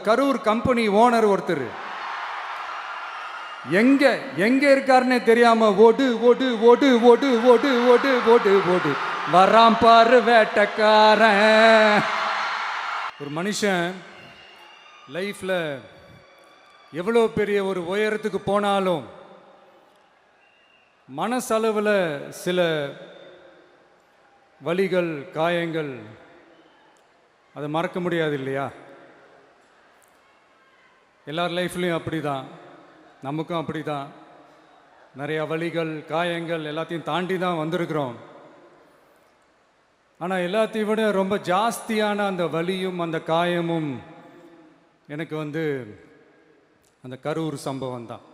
Karur company owner ஒருத்தர் எங்க எங்க இருக்காருன்னே தெரியாம ஓடு ஓடு ஓடு ஓடு ஓடு ஓடு ஓடு ஓடு வராம் பாரு வேட்டக்காரன். ஒரு மனுஷன் லைஃப்ல எவ்வளோ பெரிய ஒரு உயரத்துக்கு போனாலும் மனசளவில் சில வலிகள் காயங்கள் அதை மறக்க முடியாது இல்லையா? எல்லார் லைஃப்லையும் அப்படி தான், நமக்கும் அப்படி தான். நிறையா வலிகள் காயங்கள் எல்லாத்தையும் தாண்டி தான் வந்திருக்கிறோம். ஆனால் எல்லாத்தையும் விட ரொம்ப ஜாஸ்தியான அந்த வலியும் அந்த காயமும் எனக்கு அந்த கரூர் சம்பவம் தான்.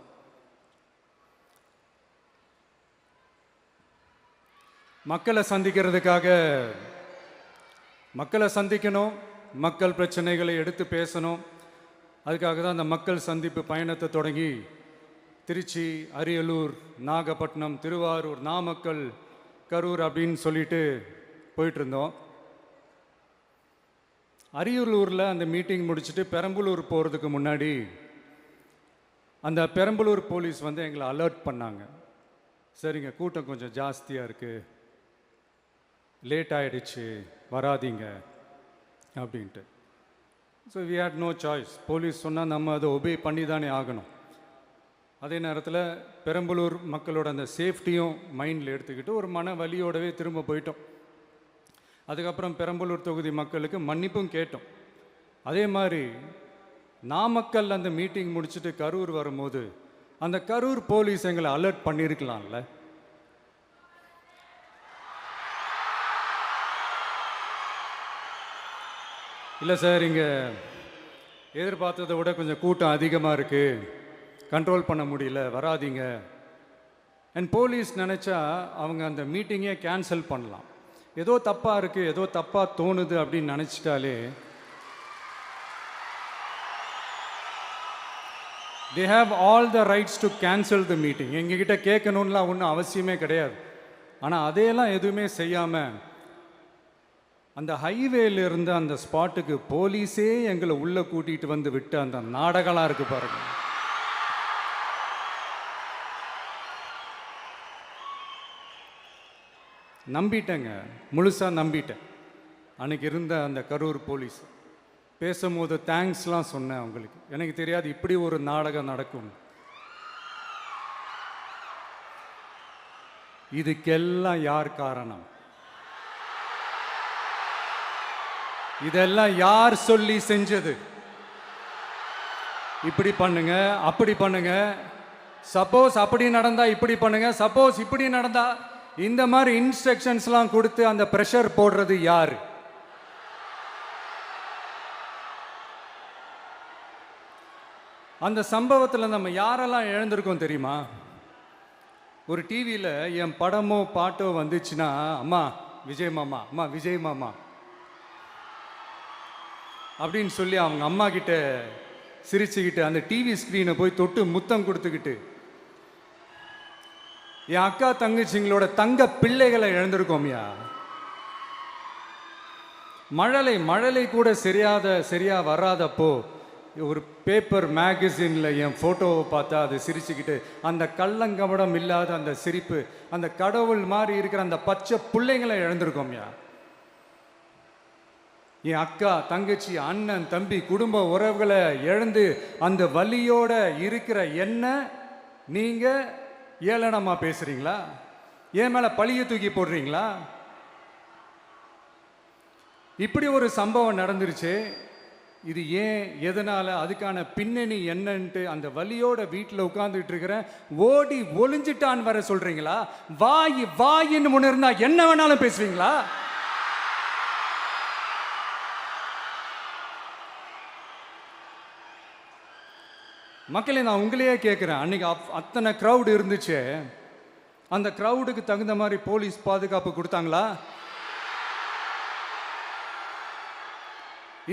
மக்களை சந்திக்கணும், மக்கள் பிரச்சனைகளை எடுத்து பேசணும். அதுக்காக தான் அந்த மக்கள் சந்திப்பு பயணத்தை தொடங்கி திருச்சி, அரியலூர், நாகப்பட்டினம், திருவாரூர், நாமக்கல், கரூர் அப்படின்னு சொல்லிட்டு போயிட்டு இருந்தோம். அரியலூரில் அந்த மீட்டிங் முடிச்சுட்டு பெரம்பலூர் போகிறதுக்கு முன்னாடி அந்த பெரம்பலூர் போலீஸ் எங்களை அலர்ட் பண்ணாங்க. சரிங்க, கூட்டம் கொஞ்சம் ஜாஸ்தியாக இருக்குது, லேட் ஆகிடுச்சு, வராதிங்க அப்படின்ட்டு. So we had no choice. Police சொன்னால் நம்ம அதை ஒபே பண்ணி தானே ஆகணும். அதே நேரத்தில் பெரம்பலூர் மக்களோட அந்த சேஃப்டியும் மைண்டில் எடுத்துக்கிட்டு ஒரு மன வலியோடவே திரும்ப போயிட்டோம். அதுக்கப்புறம் பெரம்பலூர் தொகுதி மக்களுக்கு மன்னிப்பும் கேட்டோம். அதே மாதிரி நாமக்கல் அந்த மீட்டிங் முடிச்சுட்டு கரூர் வரும்போது அந்த கரூர் போலீஸ் எங்களை அலர்ட் பண்ணியிருக்கலாம்ல. இல்லை சார், இங்கே எதிர்பார்த்ததை விட கொஞ்சம் கூட்டம் அதிகமாக இருக்குது, கண்ட்ரோல் பண்ண முடியல, வராதிங்க. அண்ட் போலீஸ் நினச்சா அவங்க அந்த மீட்டிங்கே கேன்சல் பண்ணலாம். ஏதோ தப்பாக இருக்குது, ஏதோ தப்பாக தோணுது அப்படின்னு நினச்சிட்டாலே they have all the rights to cancel the meeting. எங்ககிட்ட கேட்கணும்லாம் ஒன்றும் அவசியமே கிடையாது. ஆனால் அதையெல்லாம் எதுவுமே செய்யாமல் அந்த ஹைவேல இருந்து அந்த ஸ்பாட்டுக்கு போலீஸே எங்களை உள்ளே கூட்டிகிட்டு வந்து விட்டு அந்த நாடகம்லாம் இருக்கு பாருங்க. நம்பிட்டேங்க, முழுசாக நம்பிட்டேன். அன்னைக்கு இருந்த அந்த கரூர் போலீஸ் பேசும்போது தேங்க்ஸ்லாம் சொன்னேன் அவங்களுக்கு. எனக்கு தெரியாது இப்படி ஒரு நாடகம் நடக்கும். இதுக்கெல்லாம் யார் காரணம்? இதெல்லாம் யார் சொல்லி செஞ்சது? இப்படி பண்ணுங்க, அப்படி பண்ணுங்க, சப்போஸ் அப்படி நடந்தா இப்படி பண்ணுங்க, சப்போஸ் இப்படி நடந்தா இந்த மாதிரி இன்ஸ்ட்ரக்ஷன்ஸ்லாம் கொடுத்து அந்த ப்ரெஷர் போடுறது யார்? அந்த சம்பவத்தில் நம்ம யாரெல்லாம் இழந்திருக்கோம் தெரியுமா? ஒரு டிவியில் என் படமோ பாட்டோ வந்துச்சுன்னா, அம்மா விஜய் மாமா, அம்மா விஜய் மாமா அப்படின்னு சொல்லி அவங்க அம்மா கிட்ட சிரிச்சுக்கிட்டு அந்த டிவி ஸ்க்ரீனை போய் தொட்டு முத்தம் கொடுத்துக்கிட்டு என் அக்கா தங்கச்சிங்களோட தங்க பிள்ளைகளை இழந்திருக்கோம்யா. மழலை கூட சரியா வராதப்போ ஒரு பேப்பர் மேகசினில் என் ஃபோட்டோவை பார்த்தா அது சிரிச்சுக்கிட்டு அந்த கள்ளங்கபடம் இல்லாத அந்த சிரிப்பு, அந்த கடவுள் மாதிரி இருக்கிற அந்த பச்சை பிள்ளைங்களை இழந்திருக்கோம்யா. என் அக்கா தங்கச்சி அண்ணன் தம்பி குடும்ப உறவுகளை இழந்து அந்த வலியோட இருக்கிற என்ன நீங்க ஏளனமா பேசுறீங்களா? என் மேல பழிய தூக்கி போடுறீங்களா? இப்படி ஒரு சம்பவம் நடந்துருச்சு. இது ஏன், எதனால, அதுக்கான பின்னணி என்னன்ட்டு அந்த வலியோட வீட்டில் உட்கார்ந்துட்டு இருக்கிறேன். ஓடி ஒளிஞ்சிட்டான்னு வர சொல்றீங்களா? வாயின்னு முன்ன இருந்தா என்ன வேணாலும் பேசுவீங்களா? மக்களே, நான் உங்களையே கேட்குறேன். அன்னைக்கு அத்தனை க்ரௌடு இருந்துச்சு, அந்த க்ரௌடுக்கு தகுந்த மாதிரி போலீஸ் பாதுகாப்பு கொடுத்தாங்களா?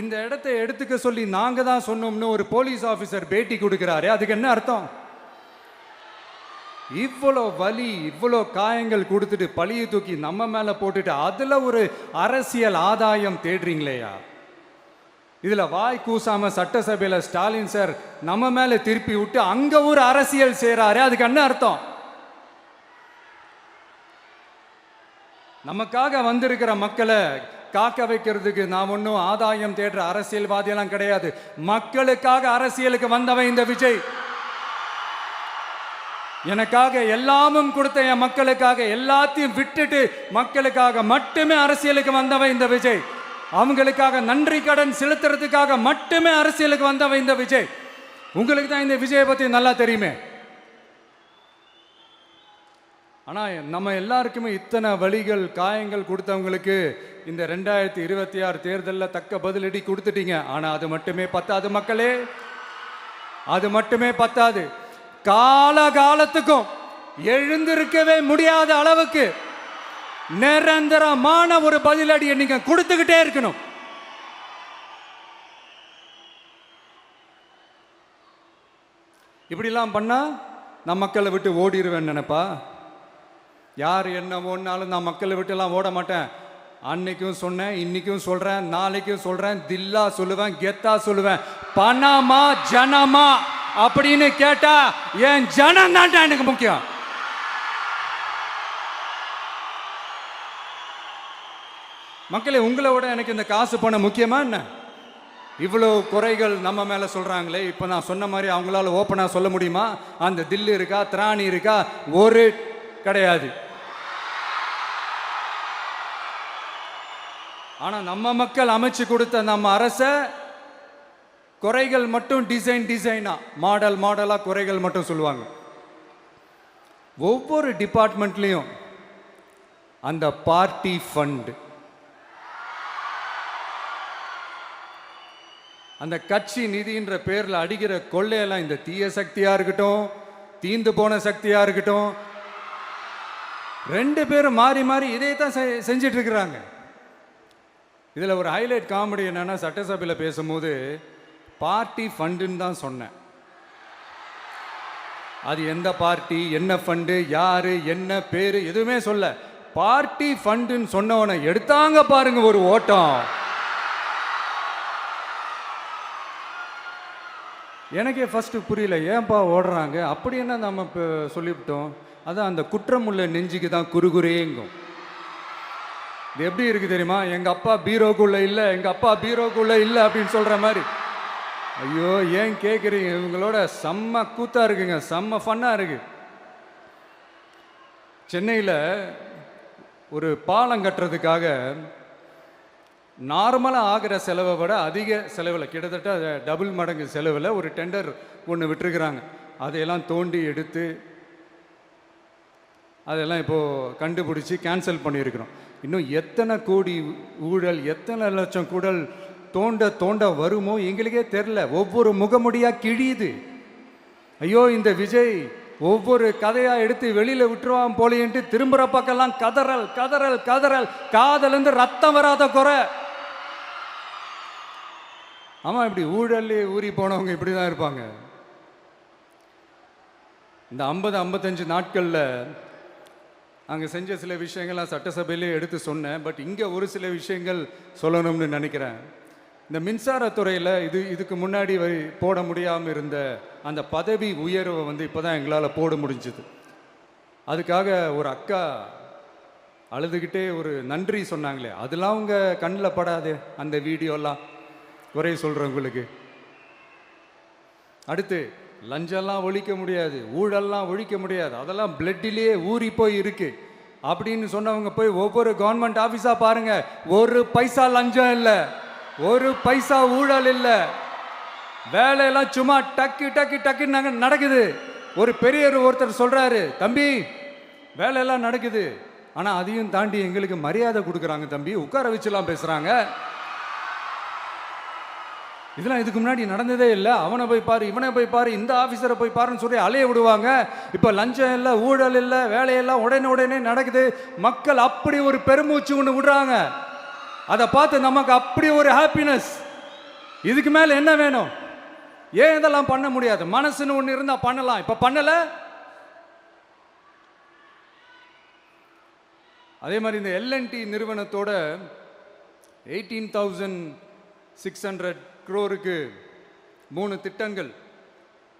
இந்த இடத்தை எடுத்துக்க சொல்லி நாங்க தான் சொன்னோம்னு ஒரு போலீஸ் ஆஃபீஸர் பேட்டி கொடுக்கிறாரு. அதுக்கு என்ன அர்த்தம்? இவ்வளோ வலி, இவ்வளோ காயங்கள் கொடுத்துட்டு பழியை தூக்கி நம்ம மேல போட்டுட்டு அதுல ஒரு அரசியல் ஆதாயம் தேடுறீங்களேயா? இதுல வாய் கூசாம சட்டசபையில ஸ்டாலின் சார் நம்ம மேல திருப்பி விட்டு அங்க ஒரு அரசியல் செய்றாரு. அதுக்கு என்ன அர்த்தம்? நமக்காக வந்திருக்கிற மக்களை காக்க வைக்கிறதுக்கு நான் ஒன்றும் ஆதாயம் தேடுற அரசியல்வாதியெல்லாம் கிடையாது. மக்களுக்காக அரசியலுக்கு வந்தவன் இந்த விஜய். எனக்காக எல்லாமும் கொடுத்த என் மக்களுக்காக எல்லாத்தையும் விட்டுட்டு மக்களுக்காக மட்டுமே அரசியலுக்கு வந்தவன் இந்த விஜய். அவங்களுக்காக நன்றி கடன் செலுத்துறதுக்காக மட்டுமே அரசியலுக்கு வந்தவன் இந்த விஜய். உங்களுக்கு தான் இந்த விஜயை பத்தி நல்லா தெரியுமே. ஆனா நம்ம எல்லாருக்குமே இத்தனை வலிகள் காயங்கள் கொடுத்தவங்களுக்கு இந்த 2026 தேர்தலில் தக்க பதிலடி கொடுத்துட்டீங்க. ஆனா அது மட்டுமே பத்தாது மக்களே, அது மட்டுமே பத்தாது. காலகாலத்துக்கும் எழுந்திருக்கவே முடியாத அளவுக்கு நிரந்தரமான ஒரு பதிலடியை நீங்க கொடுத்துக்கிட்டே இருக்கணும். இப்படிலாம் பண்ணா நான் மக்களை விட்டு ஓடிடுவேன் நினைப்பா? யார் என்ன ஓடினாலும் நான் மக்களை விட்டு எல்லாம் ஓட மாட்டேன். அன்னைக்கும் சொன்னேன், இன்னைக்கும் சொல்றேன், நாளைக்கும் சொல்றேன், தில்லா சொல்லுவேன், கெத்தா சொல்லுவேன். பணமா ஜனமா அப்படின்னு கேட்டா என் ஜனம் தான் எனக்கு முக்கியம். மக்களே, உங்களை விட எனக்கு இந்த காசு பணம் முக்கியமா என்ன? இவ்வளோ குறைகள் நம்ம மேல சொல்றாங்களே, இப்ப நான் சொன்ன மாதிரி அவங்களால ஓப்பனா சொல்ல முடியுமா? அந்த தில்லு இருக்கா, திராணி இருக்கா? ஒரு கிடையாது. ஆனா நம்ம மக்கள் அமைச்சு கொடுத்த நம்ம அரச குறைகள் மட்டும் டிசைனா மாடலா குறைகள் மட்டும் சொல்லுவாங்க. ஒவ்வொரு டிபார்ட்மெண்ட்லயும் அந்த பார்ட்டி ஃபண்ட், அந்த கட்சி நிதின்ற பேர்ல அடிக்கிற கொள்ளையெல்லாம் இந்த தீய சக்தியா இருக்கட்டும், தீந்து போன சக்தியா இருக்கட்டும், ரெண்டு பேரும் மாறி மாறி இதே தான் செஞ்சிட்டு இருக்கிறாங்க. இதுல ஒரு ஹைலைட் காமெடி என்னன்னா, சட்டசபையில் பேசும்போது பார்ட்டி ஃபண்டுன்னு தான் சொன்னேன். அது எந்த பார்ட்டி, என்ன ஃபண்டு, யாரு, என்ன பேரு எதுவுமே சொல்ல. பார்ட்டி ஃபண்டுன்னு சொன்னவனை எடுத்தாங்க பாருங்க ஒரு ஓட்டம். எனக்கே ஃபர்ஸ்ட் புரியல, ஏன்பா ஓடுறாங்க? அப்படி என்ன நம்ம இப்போ சொல்லிவிட்டோம்? அதான் அந்த குற்றமுள்ள நெஞ்சுக்கு தான் குறுகுறேங்கும். இது எப்படி இருக்கு தெரியுமா? எங்க அப்பா பீரோக்குள்ள இல்லை, எங்க அப்பா பீரோக்குள்ள இல்லை அப்படின்னு சொல்ற மாதிரி. ஐயோ, ஏன் கேட்குறீங்க? இவங்களோட செம்ம கூத்தா இருக்குங்க, செம்ம ஃபன்னா இருக்கு. சென்னையில் ஒரு பாலம் கட்டுறதுக்காக நார்மலாக ஆகிற செலவை விட அதிக செலவில், கிட்டத்தட்ட டபுள் மடங்கு செலவில் ஒரு டெண்டர் ஒன்று விட்டுருக்குறாங்க. அதையெல்லாம் தோண்டி எடுத்து அதெல்லாம் இப்போது கண்டுபிடிச்சி கேன்சல் பண்ணியிருக்கிறோம். இன்னும் எத்தனை கோடி ஊழல், எத்தனை லட்சம் குடல் தோண்ட வருமோ எங்களுக்கே தெரில. ஒவ்வொரு முகமுடியாக கிழியுது. ஐயோ, இந்த விஜய் ஒவ்வொரு கதையாக எடுத்து வெளியில் விட்டுருவான் போலேன்ட்டு திரும்புகிற பக்கம்லாம் கதறல் கதறல் கதறல், காதலேருந்து ரத்தம் வராத குறை. ஆமாம், இப்படி ஊழல்லே ஊறி போனவங்க இப்படி தான் இருப்பாங்க. இந்த 50-55 நாட்களில் அங்கே செஞ்ச சில விஷயங்கள்லாம் சட்டசபையிலே எடுத்து சொன்னேன். பட் இங்கே ஒரு சில விஷயங்கள் சொல்லணும்னு நினைக்கிறேன். இந்த மின்சாரத்துறையில் இதுக்கு முன்னாடி போட முடியாமல் இருந்த அந்த பதவி உயர்வை இப்போ தான் எங்களால் போட முடிஞ்சுது. அதுக்காக ஒரு அக்கா அழுதுகிட்டே ஒரு நன்றி சொன்னாங்களே, அதெல்லாம் அவங்க கண்ணில் படாதே அந்த வீடியோலாம், குறை சொல்கிறவங்களுக்கு. அடுத்து லஞ்சம்லாம் ஒழிக்க முடியாது, ஊழல்லாம் ஒழிக்க முடியாது, அதெல்லாம் பிளட்டிலேயே ஊறி போய் இருக்கு அப்படின்னு சொன்னவங்க போய் ஒவ்வொரு கவர்மெண்ட் ஆஃபீஸாக பாருங்க. ஒரு பைசா லஞ்சம் இல்லை, ஒரு பைசா ஊழல் இல்லை, வேலையெல்லாம் சும்மா டக்கு டக்கு டக்குன்னு நடக்குது. ஒரு பெரியவர் ஒருத்தர் சொல்றாரு, தம்பி வேலையெல்லாம் நடக்குது, ஆனால் அதையும் தாண்டி எங்களுக்கு மரியாதை கொடுக்குறாங்க தம்பி, உட்கார வச்சுலாம் பேசுகிறாங்க. இதெல்லாம் இதுக்கு முன்னாடி நடந்ததே இல்லை. அவனை போய் பாரு, இவனை போய் பாரு, இந்த ஆஃபீஸரை போய் பாருன்னு சொல்லி அலைய விடுவாங்க. இப்போ லஞ்சம் இல்லை, ஊழல் இல்லை, வேலையெல்லாம் உடனே நடக்குது. மக்கள் அப்படி ஒரு பெருமூச்சு ஒன்று விடுறாங்க. அதை பார்த்து நமக்கு அப்படி ஒரு ஹாப்பினஸ். இதுக்கு மேலே என்ன வேணும்? ஏன் இதெல்லாம் பண்ண முடியாது? மனசுன்னு ஒன்று இருந்தால் பண்ணலாம். இப்போ பண்ணலை. அதே மாதிரி இந்த L&T நிறுவனத்தோட 18,600 crore 3 திட்டங்கள்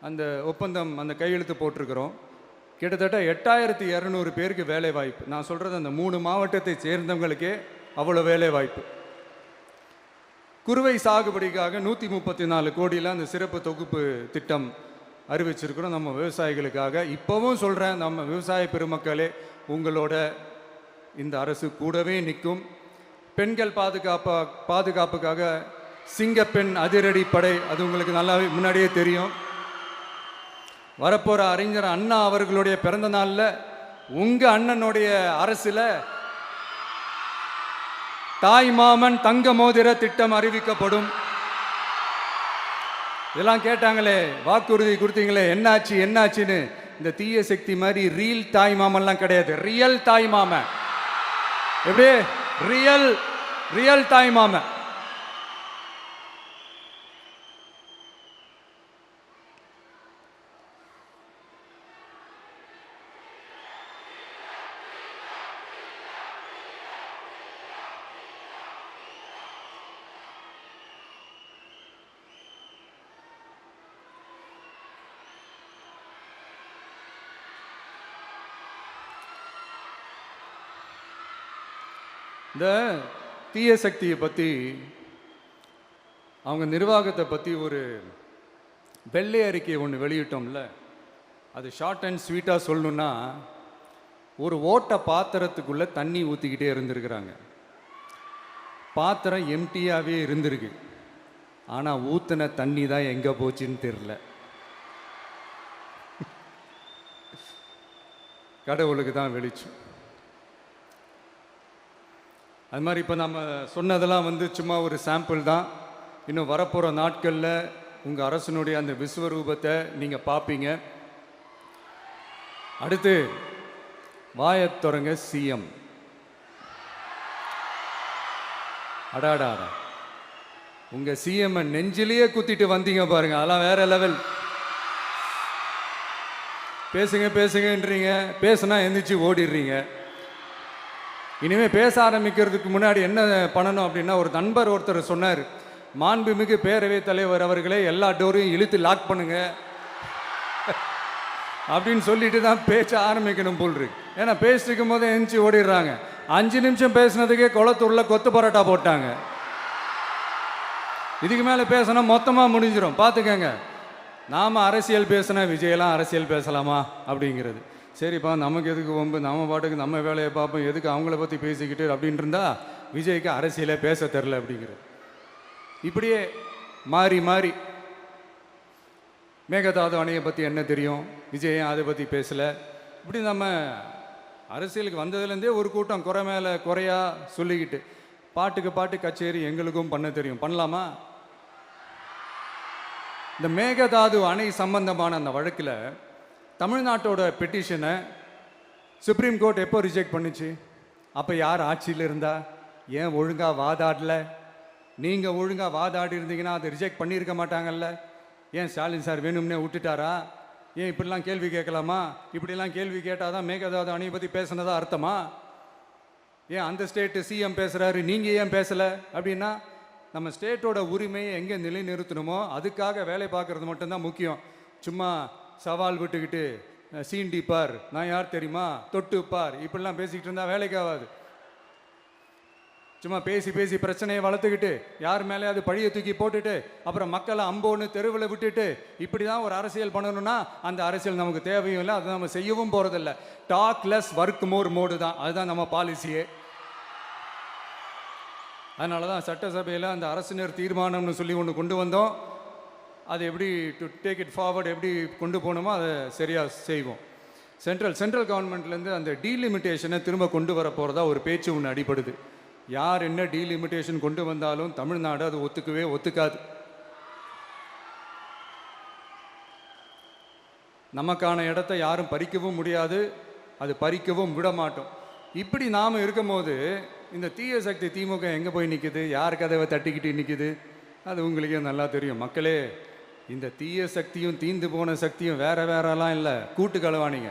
அந்த ஒப்பந்தம் அந்த கையெழுத்து போட்டிருக்கிறோம். கிட்டத்தட்ட 8200 பேருக்கு வேலை வாய்ப்பு. நான் சொல்கிறது அந்த 3 மாவட்டத்தை சேர்ந்தவங்களுக்கே அவ்வளோ வேலை வாய்ப்பு. குறுவை சாகுபடிக்காக 134 கோடியில் அந்த சிறப்பு தொகுப்பு திட்டம் அறிவிச்சிருக்கிறோம் நம்ம விவசாயிகளுக்காக. இப்போவும் சொல்கிறேன், நம்ம விவசாய பெருமக்களே, உங்களோட இந்த அரசு கூடவே நிற்கும். பெண்கள் பாதுகாப்புக்காக சிங்கப்பெண் அதிரடி படை, அது உங்களுக்கு நல்லா முன்னாடியே தெரியும். வரப்போகிற அறிஞர் அண்ணா அவர்களுடைய பிறந்த நாளில் உங்கள் அண்ணனுடைய அரசில் தாய் மாமன் தங்க மோதிர திட்டம் அறிவிக்கப்படும். இதெல்லாம் கேட்டாங்களே, வாக்குறுதி கொடுத்தீங்களே, என்னாச்சு என்னாச்சுன்னு. இந்த தீய சக்தி மாதிரி ரீல் தாய் மாமன்லாம் கிடையாது, ரியல் தாய் மாமன். எப்படி ரியல் தாய் மாமன். இந்த தீய சக்தியை பற்றி, அவங்க நிர்வாகத்தை பற்றி ஒரு வெள்ளை அறிக்கையை ஒன்று வெளியிட்டோம்ல, அது ஷார்ட் அண்ட் ஸ்வீட்டாக சொல்லணுன்னா, ஒரு ஓட்ட பாத்திரத்துக்குள்ளே தண்ணி ஊற்றிக்கிட்டே இருந்திருக்கிறாங்க. பாத்திரம் எம்டியாகவே இருந்திருக்கு, ஆனால் ஊற்றின தண்ணி தான் எங்கே போச்சுன்னு தெரில. கடவுளுக்கு தான் வெளிச்சம். அது மாதிரி இப்போ நம்ம சொன்னதெல்லாம் சும்மா ஒரு சாம்பிள் தான். இன்னும் வரப்போகிற நாட்களில் உங்கள் அரசனுடைய அந்த விஸ்வரூபத்தை நீங்கள் பார்ப்பீங்க. அடுத்து வாயத்தொடங்க சிஎம். அடாடா, உங்கள் சிஎம் நெஞ்சிலேயே குத்திட்டு வந்தீங்க பாருங்க, அதெல்லாம் வேற லெவல். பேசுங்கன்றீங்க, பேசுனா எந்திரிச்சு ஓடிடுறீங்க. இனிமேல் பேச ஆரம்பிக்கிறதுக்கு முன்னாடி என்ன பண்ணணும் அப்படின்னா, ஒரு நண்பர் ஒருத்தர் சொன்னார், மாண்புமிகு பேரவைத் தலைவர் அவர்களே, எல்லா டோரையும் இழுத்து லாக் பண்ணுங்க அப்படின்னு சொல்லிட்டு தான் பேச்ச ஆரம்பிக்கணும் போல் இருக்கு. ஏன்னா பேசிட்டு இருக்கும் போதே எந்திரிச்சு ஓடிடுறாங்க. 5 நிமிஷம் பேசினதுக்கே குளத்தூரில் கொத்து பரோட்டா போட்டாங்க. இதுக்கு மேலே பேசினா மொத்தமாக முடிஞ்சிடும், பார்த்துக்கங்க. நாம் அரசியல் பேசினா விஜயெல்லாம் அரசியல் பேசலாமா அப்படிங்கிறது. சரிப்பா, நமக்கு எதுக்கு வம்பு, நம்ம பாட்டுக்கு நம்ம வேலையை பார்ப்போம், எதுக்கு அவங்கள பற்றி பேசிக்கிட்டு அப்படின்னு இருந்தால் விஜய்க்கு அரசியலே பேச தெரில அப்படிங்கிறது. இப்படியே மாறி மாறி மேகதாது அணையை பற்றி என்ன தெரியும், விஜயம் அதை பற்றி பேசலை. இப்படி நம்ம அரசியலுக்கு வந்ததுலேருந்தே ஒரு கூட்டம் குறை மேலே குறையா சொல்லிக்கிட்டு, பாட்டுக்கு பாட்டு கச்சேரி எங்களுக்கும் பண்ண தெரியும், பண்ணலாமா? இந்த மேகதாது அணை சம்பந்தமான அந்த வழக்கில் தமிழ்நாட்டோட பெட்டிஷனை சுப்ரீம் கோர்ட் எப்போ ரிஜெக்ட் பண்ணுச்சு? அப்போ யார் ஆட்சியில் இருந்தா? ஏன் ஒழுங்காக வாதாடல? நீங்கள் ஒழுங்காக வாதாடி இருந்தீங்கன்னா அதை ரிஜெக்ட் பண்ணியிருக்க மாட்டாங்கல்ல. ஏன் ஸ்டாலின் சார் வேணும்னே விட்டுட்டாரா? ஏன் இப்படிலாம் கேள்வி கேட்கலாமா? இப்படிலாம் கேள்வி கேட்டால் தான் மேகதாது அணையை பற்றி பேசுனதா அர்த்தமா? ஏன் அந்த ஸ்டேட்டு சிஎம் பேசுகிறாரு, நீங்கள் ஏன் பேசலை அப்படின்னா, நம்ம ஸ்டேட்டோட உரிமையை எங்கே நிலைநிறுத்தணுமோ அதுக்காக வேலை பார்க்குறது மட்டும்தான் முக்கியம். சும்மா சவால் விட்டுக்கிட்டு சீண்டி பார், நான் யார் தெரியுமா, தொட்டு பார், இப்படிலாம் பேசிக்கிட்டு இருந்தால் வேலைக்கு ஆகாது. சும்மா பேசி பேசி பிரச்சனையை வளர்த்துக்கிட்டு யார் மேலே அது பழியை தூக்கி போட்டுட்டு அப்புறம் மக்களை அம்போன்னு தெருவில் விட்டுட்டு இப்படி தான் ஒரு அரசியல் பண்ணணும்னா அந்த அரசியல் நமக்கு தேவையும் இல்லை, அதை நம்ம செய்யவும் போகிறதில்ல. Talk less work more mode தான், அதுதான் நம்ம பாலிசியே. அதனால தான் சட்டசபையில் அந்த அரசினர் தீர்மானம்னு சொல்லி ஒன்று கொண்டு வந்தோம். அது எப்படி டு டேக் இட் ஃபார்வர்ட், எப்படி கொண்டு போகணுமோ அதை சரியாக செய்வோம். சென்ட்ரல் கவர்மெண்ட்லேருந்து அந்த டீலிமிட்டேஷனை திரும்ப கொண்டு வர போகிறதா ஒரு பேச்சு ஒன்று அடிப்படுது. யார் என்ன டீலிமிட்டேஷன் கொண்டு வந்தாலும் தமிழ்நாடு அது ஒத்துக்காது. நமக்கான இடத்த யாரும் பறிக்கவும் முடியாது, அது பறிக்கவும் விட மாட்டோம். இப்படி நாம் இருக்கும்போது இந்த தீய சக்தி திமுக எங்கே போய் நிற்குது, யார் கதவை தட்டிக்கிட்டு நிற்குது, அது உங்களுக்கே நல்லா தெரியும். மக்களே, இந்த தீய சக்தியும் தீந்து போன சக்தியும் வேறலாம் இல்லை, கூட்டு களவாணிங்க.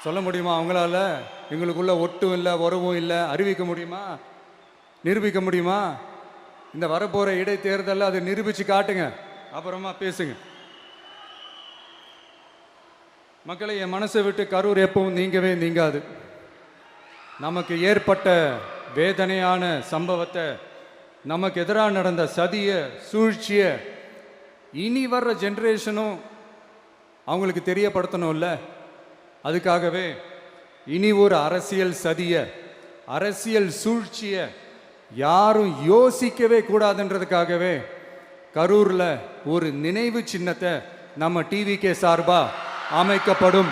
சொல்ல முடியுமா அவங்களால? எங்களுக்குள்ள ஒட்டும் இல்லை, உறவும் இல்லை, அறிவிக்க முடியுமா, நிரூபிக்க முடியுமா? இந்த வரப்போற இடைத்தேர்தலில் அதை நிரூபிச்சு காட்டுங்க, அப்புறமா பேசுங்க. மக்களை, என் மனசை விட்டு கரூர் எப்பவும் நீங்கவே நீங்காது. நமக்கு ஏற்பட்ட வேதனையான சம்பவத்தை, நமக்கு எதிராக நடந்த சதிய சூழ்ச்சிய இனி வர்ற ஜென்ரேஷனும் அவங்களுக்கு தெரியப்படுத்தணும்ல. அதுக்காகவே இனி ஒரு அரசியல் சதிய, அரசியல் சூழ்ச்சிய யாரும் யோசிக்கவே கூடாதுன்றதுக்காகவே கரூரில் ஒரு நினைவு சின்னத்தை நம்ம டிவிகே சார்பா அமைக்கப்படும்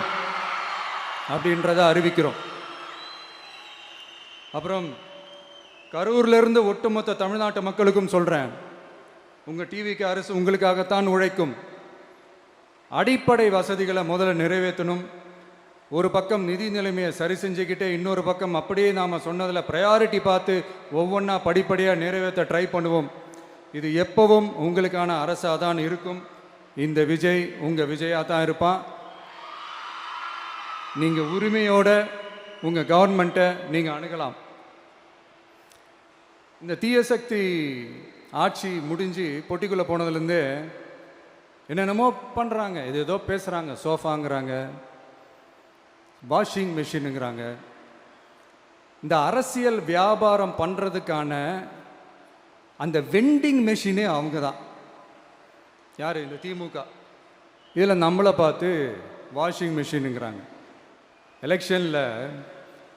அப்படின்றத அறிவிக்கிறோம். அப்புறம் கரூர்ல இருந்து ஒட்டுமொத்த தமிழ்நாட்டு மக்களுக்கும் சொல்றேன், உங்க டிவிகே அரசு உங்களுக்காகத்தான் உழைக்கும். அடிப்படை வசதிகளை முதல்ல நிறைவேற்றணும். ஒரு பக்கம் நிதி நிலைமையை சரி செஞ்சுக்கிட்டே, இன்னொரு பக்கம் அப்படியே நாம் சொன்னதில் ப்ரையாரிட்டி பார்த்து ஒவ்வொன்றா படிப்படியாக நிறைவேற்ற ட்ரை பண்ணுவோம். இது எப்பவும் உங்களுக்கான அரசாக தான் இருக்கும். இந்த விஜய் உங்கள் விஜயாக தான் இருப்பான். நீங்கள் உரிமையோட உங்கள் கவர்மெண்ட்டை நீங்கள் அணுகலாம். இந்த தீய சக்தி ஆட்சி முடிஞ்சு பொட்டிக்குள்ளே போனதுலேருந்து என்னென்னமோ பண்ணுறாங்க, இது ஏதோ பேசுகிறாங்க, சோஃபாங்கிறாங்க, வாஷிங் மிஷினுங்கிறாங்க. இந்த அரசியல் வியாபாரம் பண்ணுறதுக்கான அந்த வெண்டிங் மெஷினே அவங்க தான். யார்? இந்த திமுக. இதில் நம்மளை பார்த்து வாஷிங் மிஷினுங்கிறாங்க. எலெக்ஷனில்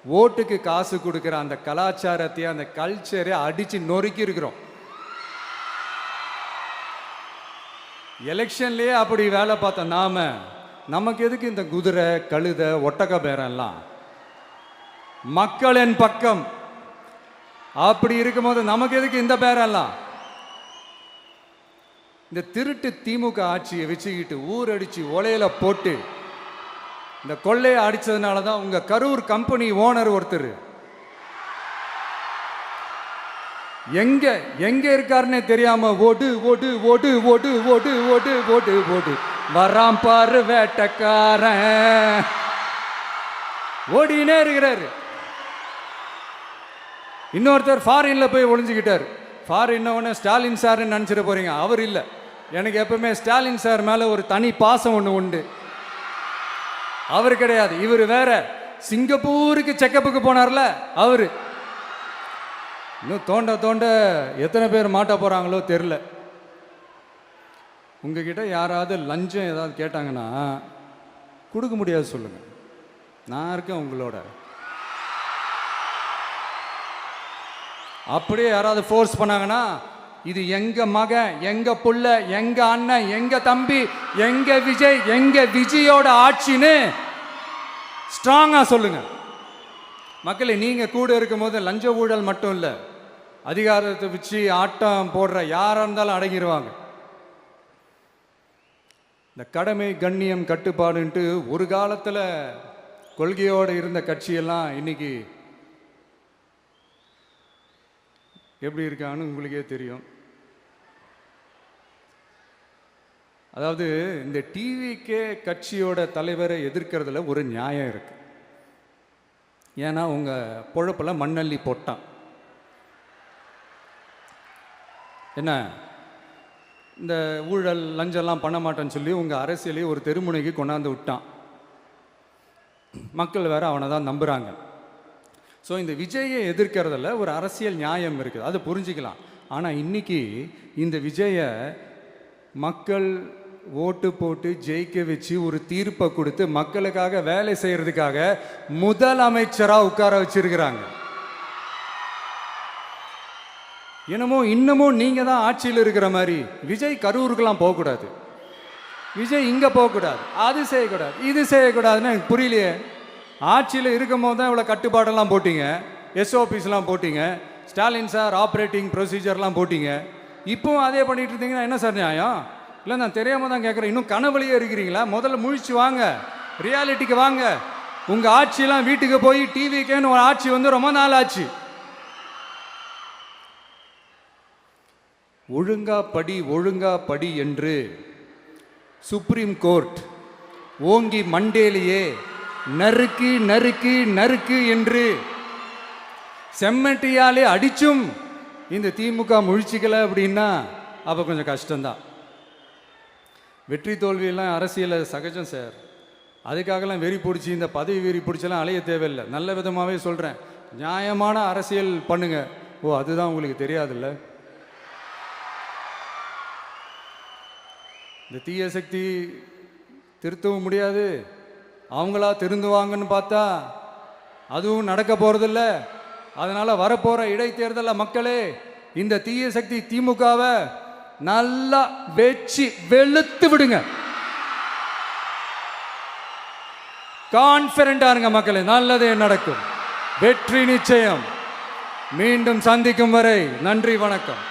ஓட்டுக்கு காசு கொடுக்குற அந்த கலாச்சாரத்தையே, அந்த கல்ச்சரை அடித்து நொறுக்கி இருக்கிறோம். எலெக்ஷன்லேயே அப்படி வேலை பார்த்த நமக்கு எதுக்கு இந்த குதிரை, கழுதை, ஒட்டக பேரெல்லாம்? மக்களின் பக்கம். அப்படி இருக்கும்போது நமக்கு எதுக்கு இந்த பேரெல்லாம்? இந்த திருட்டு திமுக ஆட்சியை வச்சுக்கிட்டு ஊரடிச்சு ஒலையில போட்டு இந்த கொள்ளையை அடிச்சதுனால தான் உங்க கரூர் கம்பெனி ஓனர் ஒருத்தர் எங்க எங்க இருக்காருன்னே தெரியாம ஓடு ஓடு ஓடு ஓடு ஓடு ஓடு ஓடு ஓடு வராம் பாரு வேட்டக்காரன் ஓடினே இருக்கிறாரு. இன்னொருத்தர் ஃபாரின்ல போய் ஒளிஞ்சுக்கிட்டார். ஃபாரின் ஸ்டாலின் சார்ன்னு நினைச்சிட போறீங்க. அவர் இல்லை. எனக்கு எப்பவுமே ஸ்டாலின் சார் மேல ஒரு தனி பாசம் ஒன்று உண்டு. அவர் கிடையாது, இவர் வேற. சிங்கப்பூருக்கு செக்கப்புக்கு போனார்ல அவரு. இன்னும் தோண்ட தோண்ட எத்தனை பேர் மாட்ட போறாங்களோ தெரியல. உங்ககிட்ட யாராவது லஞ்சம் ஏதாவது கேட்டாங்கன்னா கொடுக்க முடியாது சொல்லுங்க, நான் இருக்கேன் உங்களோட. அப்படியே யாராவது ஃபோர்ஸ் பண்ணாங்கன்னா இது எங்க மகன், எங்க புள்ள, எங்க அண்ணன், எங்க தம்பி, எங்க விஜய், எங்க விஜயோட ஆட்சின்னு ஸ்ட்ராங்கா சொல்லுங்க. மக்களை, நீங்க கூட இருக்கும் போது லஞ்ச ஊழல் மட்டும் இல்லை, அதிகாரத்தை வச்சு ஆட்டம் போடுற யாரா இருந்தாலும் அடங்கிடுவாங்க. இந்த கடமை, கண்ணியம், கட்டுப்பாடுன்ட்டு ஒரு காலத்தில் கொள்கையோடு இருந்த கட்சியெல்லாம் இன்னைக்கு எப்படி இருக்கான்னு உங்களுக்கே தெரியும். அதாவது இந்த டிவிகே கட்சியோட தலைவரை எதிர்க்கிறதுல ஒரு நியாயம் இருக்கு. ஏன்னா உங்க பொழப்புல மண்ணள்ளி போட்டான். என்ன இந்த ஊழல் லஞ்சம்லாம் பண்ண மாட்டேன்னு சொல்லி உங்க அரசியலையே ஒரு தெருமுனைக்கு கொண்டாந்து விட்டான். மக்கள் வேற அவனை தான் நம்புறாங்க. ஸோ இந்த விஜயை எதிர்க்கிறதுல ஒரு அரசியல் நியாயம் இருக்குது, அது புரிஞ்சுக்கலாம். ஆனால் இன்னைக்கு இந்த விஜயை மக்கள் ஓட்டு போட்டு ஜெயிக்க வச்சு ஒரு தீர்ப்பை கொடுத்து மக்களுக்காக வேலை செய்யறதுக்காக முதலமைச்சராக உட்கார வச்சிருக்கிறாங்க. என்னமோ இன்னமும் நீங்க தான் ஆட்சியில் இருக்கிற மாதிரி விஜய் கரூருக்கெல்லாம் போகக்கூடாது, விஜய் இங்கே போகக்கூடாது, அது செய்யக்கூடாது, இது செய்யக்கூடாதுன்னு எனக்கு புரியலையே. ஆட்சியில் இருக்கும் போது தான் இவ்வளோ கட்டுப்பாடெல்லாம் போட்டீங்க, எஸ்ஓபிஸ்லாம் போட்டீங்க, ஸ்டாலின் சார் ஆப்ரேட்டிங் ப்ரொசீஜர்லாம் போட்டீங்க. இப்போவும் அதே பண்ணிட்டு இருந்தீங்கன்னா என்ன சார் நியாயம்? இல்லை, நான் தெரியாமல் தான் கேட்குறேன். இன்னும் கனவுலையே இருக்கிறீங்களா? முதல்ல முழிச்சு வாங்க, ரியாலிட்டிக்கு வாங்க. உங்கள் ஆட்சியெல்லாம் வீட்டுக்கு போய் டிவிக்கேன்னு ஒரு ஆட்சி வந்து ரொம்ப நாள் ஆச்சு. ஒழுங்கா படி, ஒழுங்கா படி என்று சுப்ரீம் கோர்ட் ஓங்கி மண்டேலியே நறுக்கு நறுக்கு நறுக்கு என்று செம்மட்டியாலே அடிச்சும் இந்த திமுக முழிச்சிக்கல அப்படின்னா அப்போ கொஞ்சம் கஷ்டம்தான். வெற்றி தோல்வியெல்லாம் அரசியலில் சகஜம் சார். அதுக்காகலாம் வெறி பிடிச்சி இந்த பதவி வெறி பிடிச்செல்லாம் அலைய தேவையில்லை. நல்ல விதமாகவே சொல்கிறேன், நியாயமான அரசியல் பண்ணுங்க. ஓ, அதுதான் உங்களுக்கு தெரியாதுல்ல. இந்த தீய சக்தி திருத்தவும் முடியாது, அவங்களா திருந்துவாங்கன்னு பார்த்தா அதுவும் நடக்க போகிறதில்ல. அதனால் வரப்போகிற இடைத்தேர்தலில் மக்களே இந்த தீய சக்தி திமுகவை நல்லா வெச்சு வெளுத்து விடுங்க. கான்ஃபிடண்டா இருங்க மக்களே, நல்லதே நடக்கும், வெற்றி நிச்சயம். மீண்டும் சந்திக்கும் வரை நன்றி, வணக்கம்.